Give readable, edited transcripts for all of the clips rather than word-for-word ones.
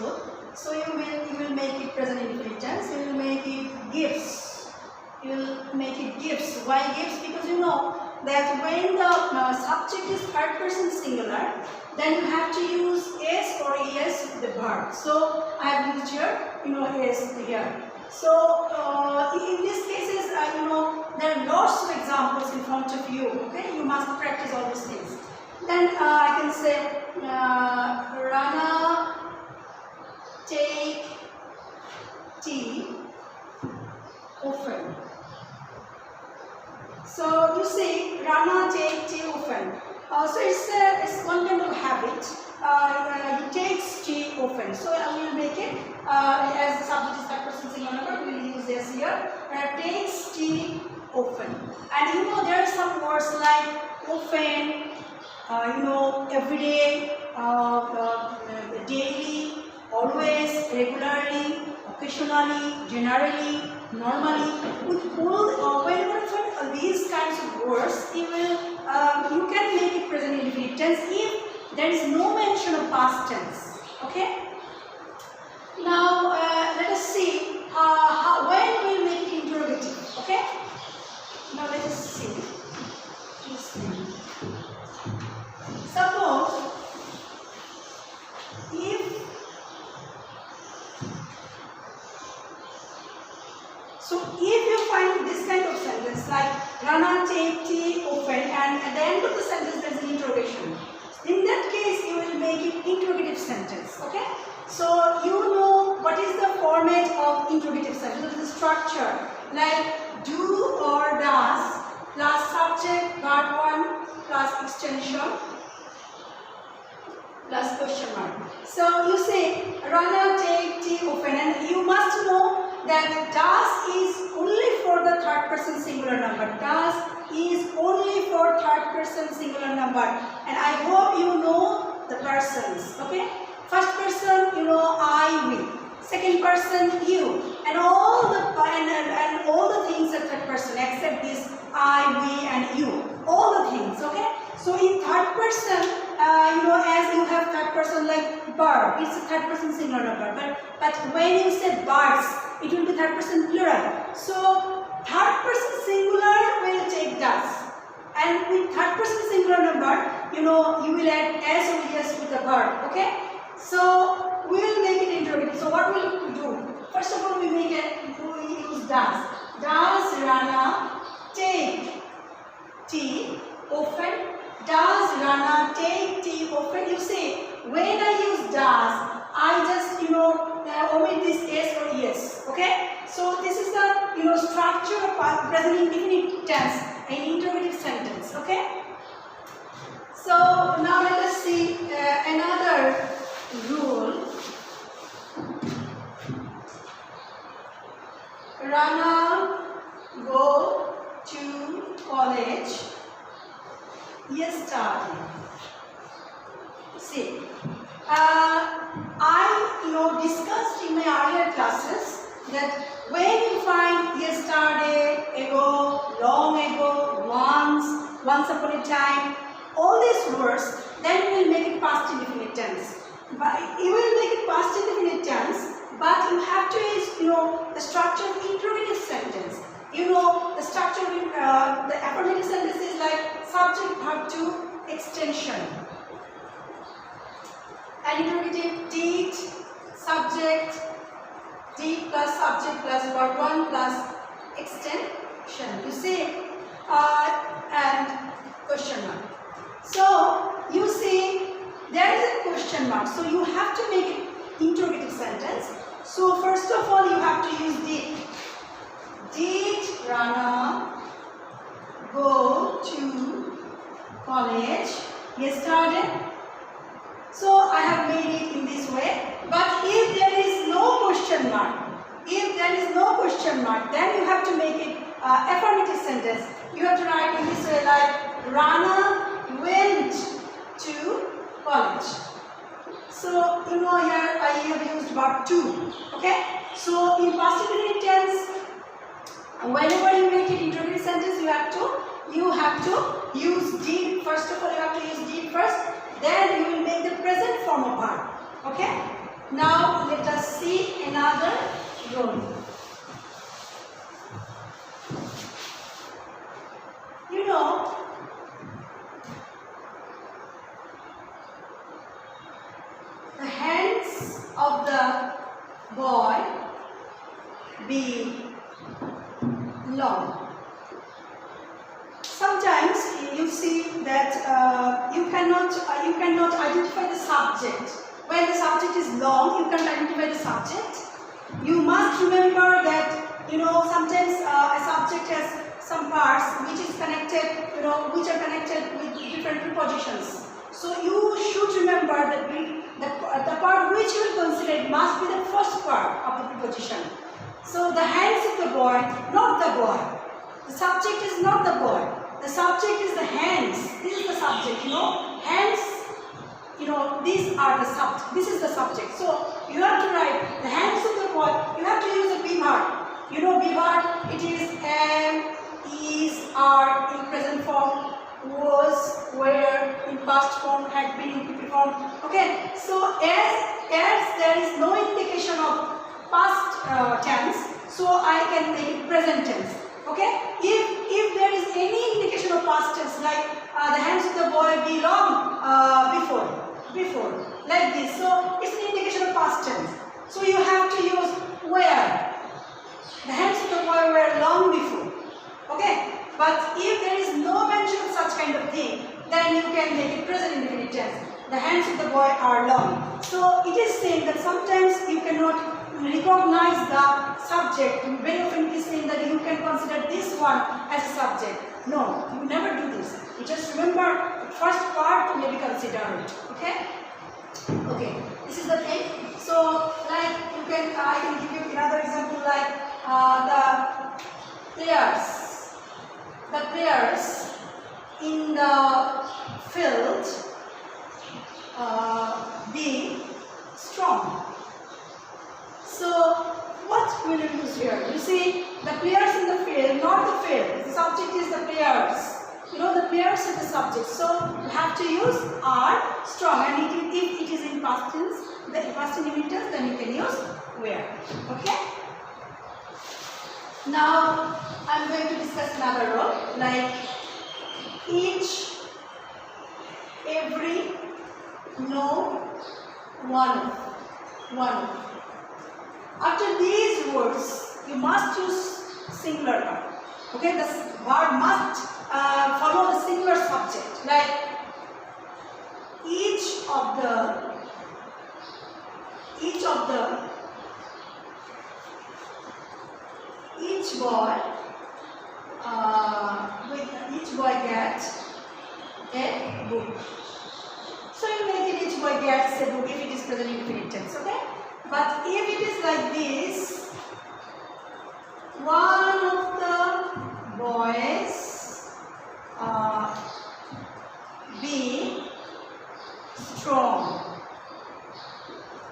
truth. So you will make it present indefinite tense. You will make it gifts. You will make it gifts. Why gifts? Because you know that when the subject is third person singular, then you have to use s or es with the verb. So I have used here, es here. So in these cases, there are lots of examples in front of you. Okay, you must practice all these things. Then I can say Rana take tea often. So you see, Rana take tea often. So it's one kind of habit. He takes tea often. So I will make it as the subject is third person singular number. We will use this here. Takes tea often. And there are some words like often, every day, daily, always, regularly, occasionally, generally, normally. Whenever you find these kinds of words, you can make it present indefinite tense if there is no mention of past tense. Okay. Now let us see when we will make it interrogative. Okay. Now let us see. Suppose if you find this kind of sentence like Rana take tea often, and at the end of the sentence there is an interrogation. In that case, you will make it interrogative sentence. Okay? So you know what is the format of interrogative sentence, what is the structure, like do or does plus subject verb 1 plus extension plus question mark. So you say Rana take tea often, and you must know that does is only for the third person singular number. Does is only for third person singular number, and I hope you know the persons. Okay, first person I, we, second person you, and all the things are third person except this I, we, and you. All the things. Okay. So in third person, as you have third person like bird, it's a third person singular number. But when you say birds, it will be third person plural. So third person singular will take does, and with third person singular number, you will add s or es with the verb. Okay. So we will make it interrogative. So what will we do? First of all, we use does. Does Rana take tea often? Does Rana take tea often? You say, when I use does, I just omit this s or es. Okay? So this is the structure of present indefinite tense, an interrogative sentence. Okay? So now let us see another rule. Rana go to college yesterday. See, I discussed in my earlier classes that when you find yesterday, ago, long ago, once upon a time, all these words, then we will make it past indefinite tense. But you will make it past indefinite tense, but you have to use the structure of interrogative sentence. The structure of the affirmative sentence is like subject verb 2 extension. And interrogative did, subject, did plus subject plus verb 1 plus extension. You see, and question mark. So you see, there is a question mark. So you have to make it interrogative sentence. So first of all, you have to use did. Did Rana go to college yesterday? So I have made it in this way. But if there is no question mark, then you have to make it affirmative sentence. You have to write in this way like Rana went to college. So here I have used verb 2. Okay. So in past indefinite tense, whenever you make it interrogative sentence, you have to use did. First of all, you have to use did first. Then you will make the present form of verb. Okay. Now let us see another role. You know, the hands of the boy be long. Sometimes you see that you cannot identify the subject. When the subject is long, you can't identify the subject. You must remember that sometimes a subject has some parts which is connected, which are connected with different prepositions. So you should remember that the part which you will consider must be the first part of the preposition. So the hands of the boy, not the boy. The subject is not the boy. The subject is the hands. This is the subject, hands. These are the subject. This is the subject. So you have to write the hands of the boy. You have to use a be verb. Be verb. It is am, is, are in present form, was, were in past form, had been in future form. Okay. So as there is no indication of past tense, so I can make it present tense. Okay. If there is any indication of past tense, like the hands of the boy be long before, like this, so it's an indication of past tense. So you have to use were. The hands of the boy were long before. Okay. But if there is no mention of such kind of thing, then you can make it present indefinite tense. The hands of the boy are long. So it is saying that sometimes you cannot recognize the subject. Very often it is saying that you can consider this one as a subject. No, you never do this. You just remember the first part may be considered. Okay? Okay. This is the thing. So like I can give you another example like the players. The players in the field be strong. So what will you use here? You see, the players in the field, not the field. The subject is the players. The players are the subject. So you have to use are strong. And if it is in past tense, the past indefinite tense, then you can use were. Okay? Now I am going to discuss another role like each, every, no, one. After these words, you must use singular verb. Okay, the verb must follow the singular subject. Like each boy gets a book. So you make it each boy gets a book if it is present indefinite tense, okay? But if it is like this, one of the boys be strong.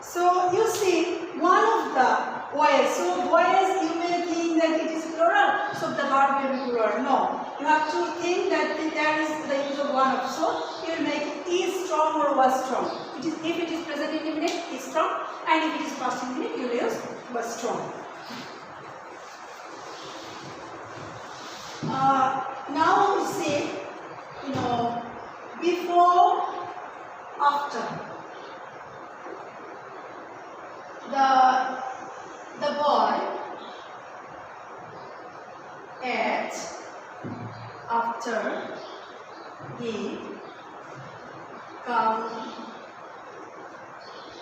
So you see, one of the boys. So boys, you may think that it is plural, so the verb will be plural. No, you have to think that there is the use of one of. So you will make is strong or was strong. If it is present indefinite, is strong, and if it is past indefinite, you will use was strong. Now we say, before, after. The boy ate after he come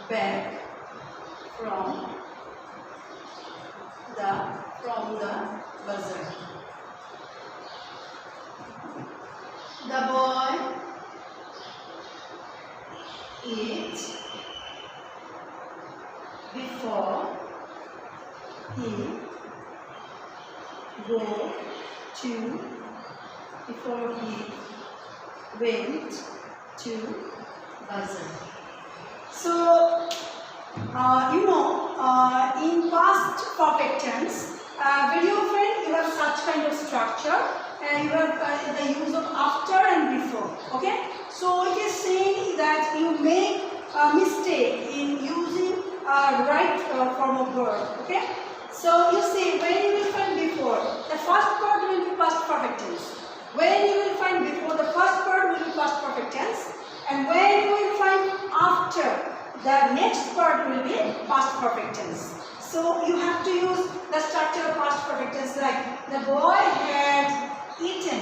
back from the bazaar. The boy eat before he went to bazaar. So in past perfect tense, very often you have such kind of structure, and you have the use of after and before. Okay, so it is saying that you make a mistake in using right form of verb. Okay. So you see, when you will find before, the first part will be past perfect tense. When you will find before, the first part will be past perfect tense. And when you will find after, the next part will be past perfect tense. So you have to use the structure of past perfect tense, like the boy had eaten.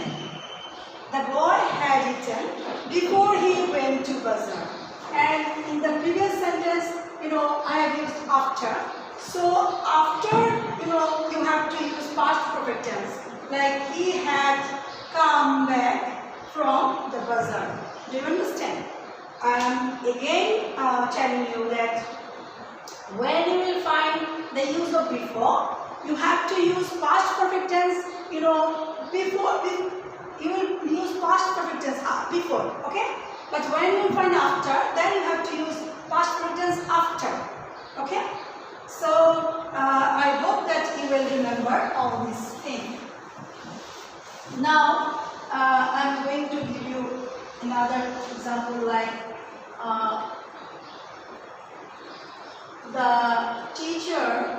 The boy had eaten before he went to bazaar. And in the previous sentence, I have used after. So after, you have to use past perfect tense. Like he had come back from the bazaar. Do you understand? I am again telling you that when you will find the use of before, you have to use past perfect tense, before, you will use past perfect tense before, okay? But when you find after, then you have to use past perfect tense after, okay? So, I hope that you will remember all these things. Now, I am going to give you another example, like the teacher,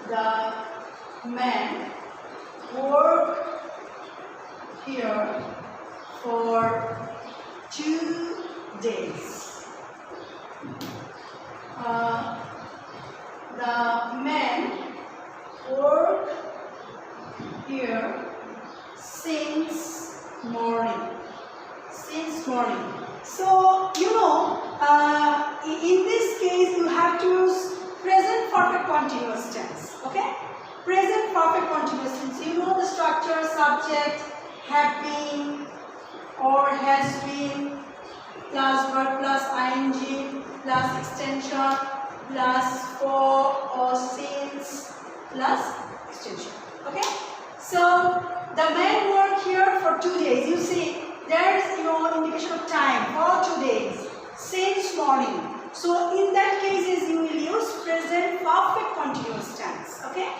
the man worked here for 2 days. The man worked here since morning. Since morning. So, in this case, you have to use present perfect continuous tense. Okay? Present perfect continuous tense. You know the structure, subject, have been or has been, plus verb plus ing, plus extension, plus for or since, plus extension. Okay? So, the man worked here for 2 days. You see, there is indication of time for 2 days since morning. So in that cases you will use present perfect continuous tense. Okay.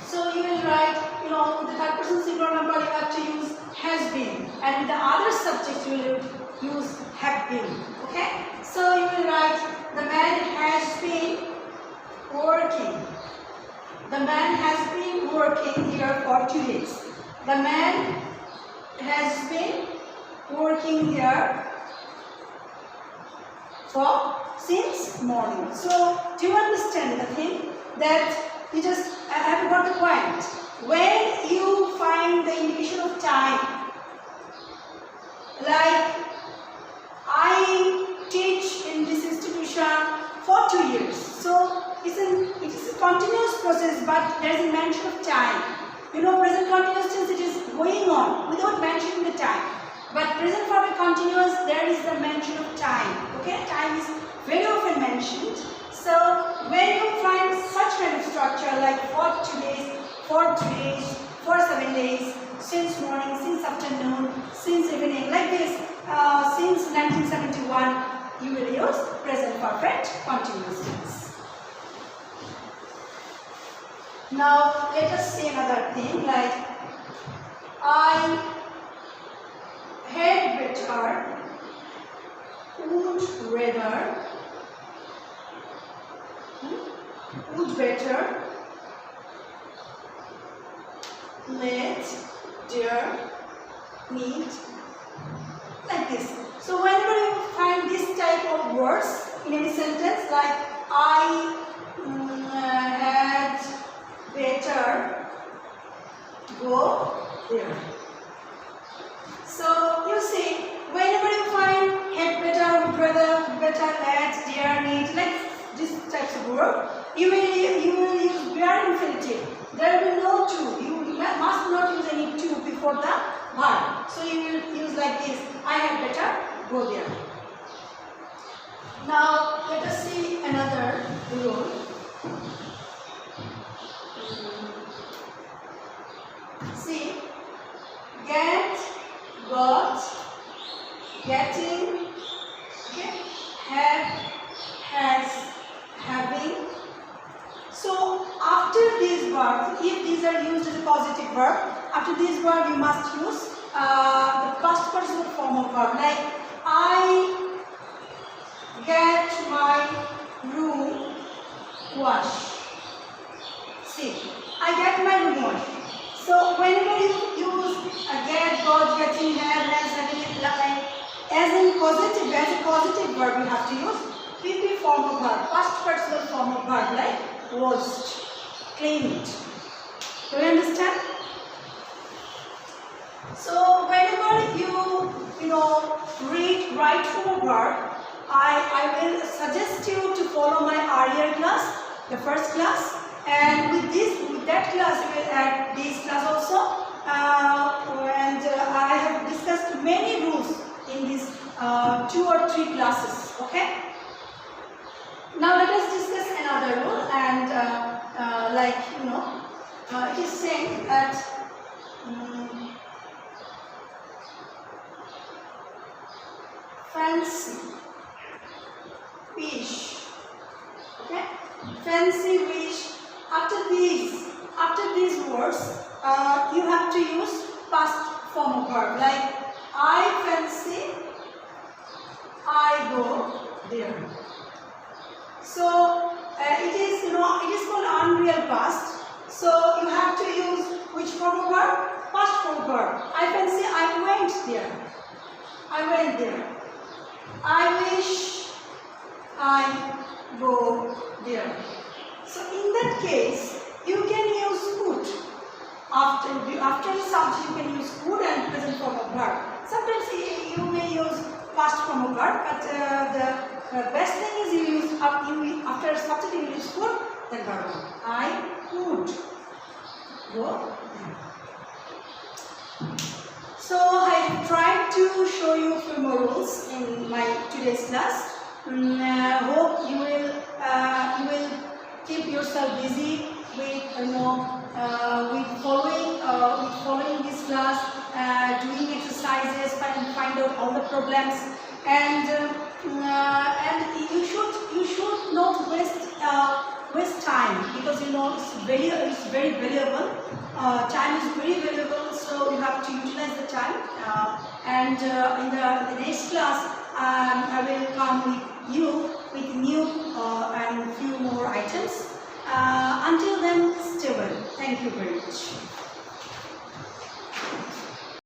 So you will write with the third person singular number you have to use has been, and with the other subjects you will use have been. Okay. So you will write the man has been working. The man has been working here for 2 days. The man has been working here since morning. So, do you understand the thing? That you just have got the point. When you find the indication of time, like I teach in this institution for 2 years. So, it is a continuous process, but there is a mention of time. Present continuous tense, it is going on without mentioning the time. But present perfect continuous, there is the mention of time. Okay, time is very often mentioned. So when you find such kind of structure like for 2 days, for 3 days, for 7 days, since morning, since afternoon, since evening, like this, since 1971, you will use present perfect continuous tense. Now let us see another thing, like I had better, would rather, would better, let, dare, need, like this. So whenever you find this type of words in any sentence, like I had better go there. So you see, whenever you find had better, would rather, better, let, dare, need, like these types of words, you will use bare infinitive. There will be no to. You must not use any to before the verb. So you will use like this. I had better go there. Now let us see another rule. See, get, got, getting, okay, have, has, having. So after these verbs, if these are used as a positive verb, after this verb you must use the past participle form of verb, like I wash. See, I get my remote. So whenever you use get, got, getting, has, having, like, as a positive verb you have to use PP form of verb, first personal form of verb, like washed, cleaned. Do you understand? So whenever you write from a verb, I will suggest you to follow my earlier class, the first class, and with that class you will add this class also. I have discussed many rules in these 2 or 3 classes. Okay. Now let us discuss another rule, and it is saying that fancy wish. Okay, fancy wish. After these words, you have to use past form of verb, like I fancy I go there. So it is called unreal past. So you have to use which form of verb? Past form of verb. I fancy I went there. I went there. I wish I go there. So in that case, you can use would. After the subject, you can use would and present form of verb. Sometimes you may use past form of verb, but the best thing is you use after subject you use would, then verb. I would go. So I tried to show you a few more rules in my today's class. Hope you will keep yourself busy with following this class, doing exercises, find out all the problems, and you should not waste time, because it's very valuable. Time is very valuable, so you have to utilize the time. In the next class, I will come with you with new and few more items. Until then, stay well. Thank you very much.